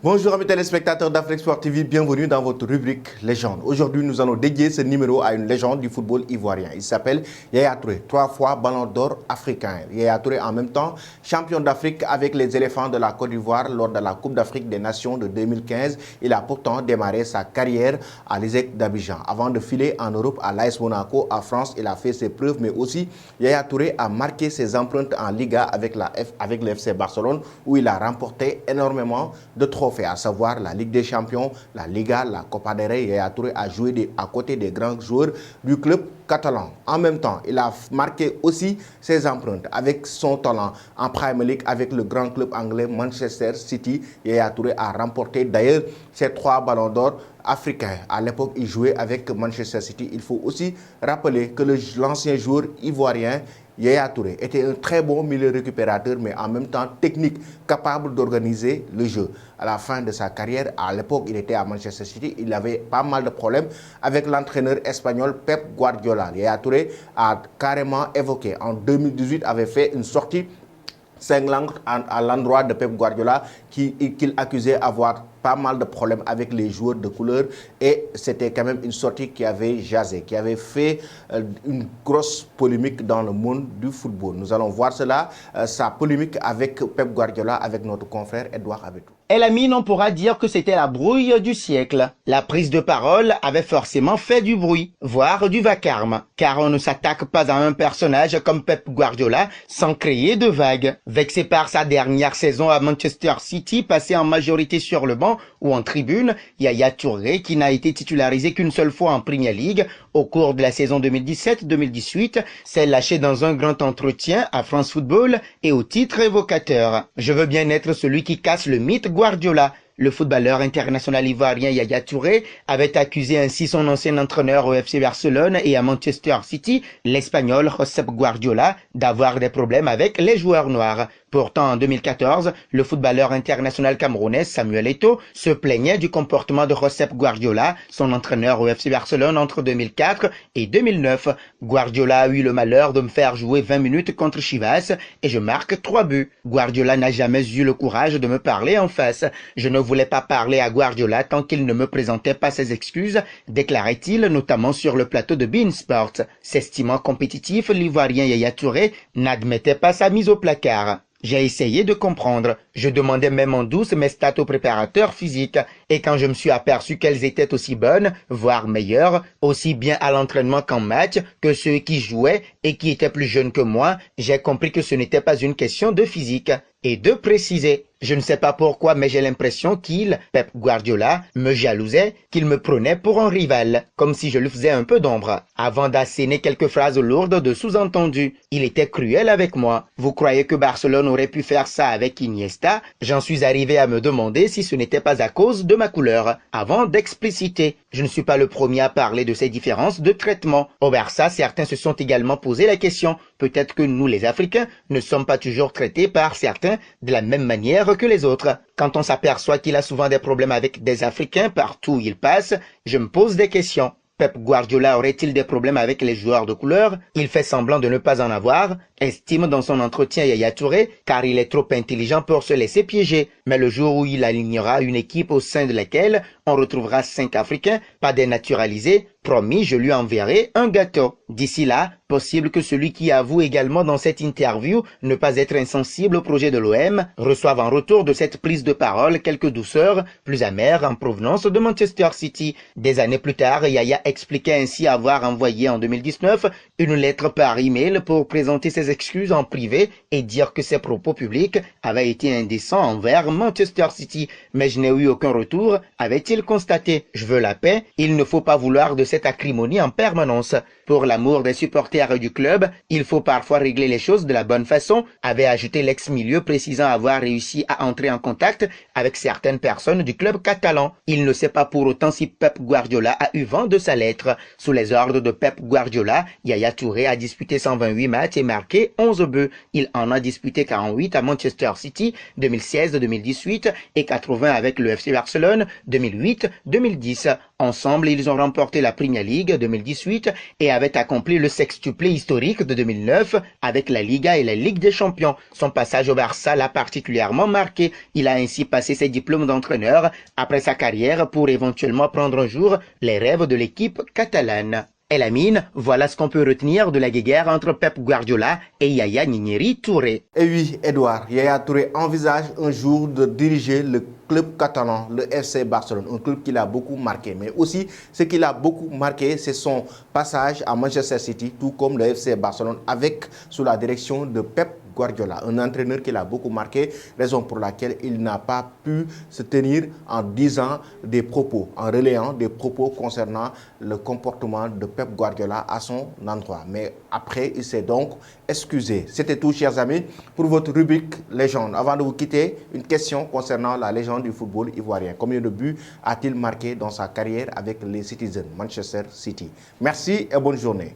Bonjour amis téléspectateurs d'Afrique Sport TV, bienvenue dans votre rubrique Légende. Aujourd'hui, nous allons dédier ce numéro à une légende du football ivoirien. Il s'appelle Yaya Touré, 3 fois ballon d'or africain. Yaya Touré en même temps champion d'Afrique avec les éléphants de la Côte d'Ivoire lors de la Coupe d'Afrique des Nations de 2015. Il a pourtant démarré sa carrière à l'ISEC d'Abidjan. Avant de filer en Europe à l'AS Monaco, en France, il a fait ses preuves, mais aussi Yaya Touré a marqué ses empreintes en Liga avec le FC Barcelone où il a remporté énormément de trophées, à savoir la Ligue des Champions, la Liga, la Copa del Rey. Yaya Touré a joué à côté des grands joueurs du club catalan. En même temps, il a marqué aussi ses empreintes avec son talent en Premier League avec le grand club anglais Manchester City. Yaya Touré a remporté d'ailleurs ses 3 ballons d'or africains. À l'époque, il jouait avec Manchester City. Il faut aussi rappeler que l'ancien joueur ivoirien Yaya Touré était un très bon milieu récupérateur, mais en même temps technique, capable d'organiser le jeu. À la fin de sa carrière, à l'époque, il était à Manchester City, il avait pas mal de problèmes avec l'entraîneur espagnol Pep Guardiola. Yaya Touré a carrément évoqué, en 2018, avait fait une sortie cinglante à l'endroit de Pep Guardiola qu'il accusait d'avoir pas mal de problèmes avec les joueurs de couleur, et c'était quand même une sortie qui avait jasé, qui avait fait une grosse polémique dans le monde du football. Nous allons voir cela, sa polémique avec Pep Guardiola, avec notre confrère Edouard Abetou. El Amin, on pourra dire que c'était la brouille du siècle. La prise de parole avait forcément fait du bruit, voire du vacarme, car on ne s'attaque pas à un personnage comme Pep Guardiola sans créer de vagues. Vexé par sa dernière saison à Manchester City, passé en majorité sur le banc ou en tribune, Yaya Touré, qui n'a été titularisé qu'une seule fois en Premier League au cours de la saison 2017-2018, s'est lâché dans un grand entretien à France Football et au titre évocateur. Je veux bien être celui qui casse le mythe Guardiola. Le footballeur international ivoirien Yaya Touré avait accusé ainsi son ancien entraîneur au FC Barcelone et à Manchester City, l'Espagnol Josep Guardiola, d'avoir des problèmes avec les joueurs noirs. Pourtant, en 2014, le footballeur international camerounais Samuel Eto'o se plaignait du comportement de Josep Guardiola, son entraîneur au FC Barcelone entre 2004 et 2009. Guardiola a eu le malheur de me faire jouer 20 minutes contre Chivas et je marque 3 buts. Guardiola n'a jamais eu le courage de me parler en face. Je ne voulais pas parler à Guardiola tant qu'il ne me présentait pas ses excuses, déclarait-il notamment sur le plateau de beIN Sport. S'estimant compétitif, l'Ivoirien Yaya Touré n'admettait pas sa mise au placard. J'ai essayé de comprendre. Je demandais même en douce mes stats au préparateur physique. Et quand je me suis aperçu qu'elles étaient aussi bonnes, voire meilleures, aussi bien à l'entraînement qu'en match, que ceux qui jouaient et qui étaient plus jeunes que moi, j'ai compris que ce n'était pas une question de physique. Et de préciser, je ne sais pas pourquoi, mais j'ai l'impression qu'il, Pep Guardiola, me jalousait, qu'il me prenait pour un rival, comme si je lui faisais un peu d'ombre. Avant d'asséner quelques phrases lourdes de sous-entendu, il était cruel avec moi. Vous croyez que Barcelone aurait pu faire ça avec Iniesta? J'en suis arrivé à me demander si ce n'était pas à cause de ma couleur. Avant d'expliciter, je ne suis pas le premier à parler de ces différences de traitement. Au Barça, certains se sont également posé la question. Peut-être que nous, les Africains, ne sommes pas toujours traités par certains de la même manière que les autres. Quand on s'aperçoit qu'il a souvent des problèmes avec des Africains partout où il passe, je me pose des questions. Pep Guardiola aurait-il des problèmes avec les joueurs de couleur? Il fait semblant de ne pas en avoir, estime dans son entretien Yaya Touré, car il est trop intelligent pour se laisser piéger. Mais le jour où il alignera une équipe au sein de laquelle on retrouvera 5 Africains, pas dénaturalisés, promis, je lui enverrai un gâteau. D'ici là, possible que celui qui avoue également dans cette interview ne pas être insensible au projet de l'OM reçoive en retour de cette prise de parole quelques douceurs plus amères en provenance de Manchester City. Des années plus tard, Yaya expliquait ainsi avoir envoyé en 2019 une lettre par email pour présenter ses excuses en privé et dire que ses propos publics avaient été indécents envers Manchester City. Mais je n'ai eu aucun retour, avait-il constaté. Je veux la paix, il ne faut pas vouloir de cette acrimonie en permanence. Pour l'amour des supporters du club, il faut parfois régler les choses de la bonne façon, avait ajouté l'ex-milieu précisant avoir réussi à entrer en contact avec certaines personnes du club catalan. Il ne sait pas pour autant si Pep Guardiola a eu vent de sa lettre. Sous les ordres de Pep Guardiola, Yaya Touré a disputé 128 matchs et marqué marqué 11 buts. Il en a disputé 48 à Manchester City 2016-2018 et 80 avec le FC Barcelone 2008-2010. Ensemble, ils ont remporté la Premier League 2018 et avaient accompli le sextuplé historique de 2009 avec la Liga et la Ligue des Champions. Son passage au Barça l'a particulièrement marqué. Il a ainsi passé ses diplômes d'entraîneur après sa carrière pour éventuellement prendre un jour les rêves de l'équipe catalane. Et Lamine, voilà ce qu'on peut retenir de la guéguerre entre Pep Guardiola et Yaya Ninieri Touré. Et oui, Edouard, Yaya Touré envisage un jour de diriger le club catalan, le FC Barcelone, un club qui l'a beaucoup marqué. Mais aussi, ce qui l'a beaucoup marqué, c'est son passage à Manchester City, tout comme le FC Barcelone, avec sous la direction de Pep Guardiola, un entraîneur qui l'a beaucoup marqué, raison pour laquelle il n'a pas pu se tenir en disant des propos, en relayant des propos concernant le comportement de Pep Guardiola à son endroit. Mais après, il s'est donc excusé. C'était tout, chers amis, pour votre rubrique Légende. Avant de vous quitter, une question concernant la légende du football ivoirien. Combien de buts a-t-il marqué dans sa carrière avec les Citizens Manchester City? Merci et bonne journée.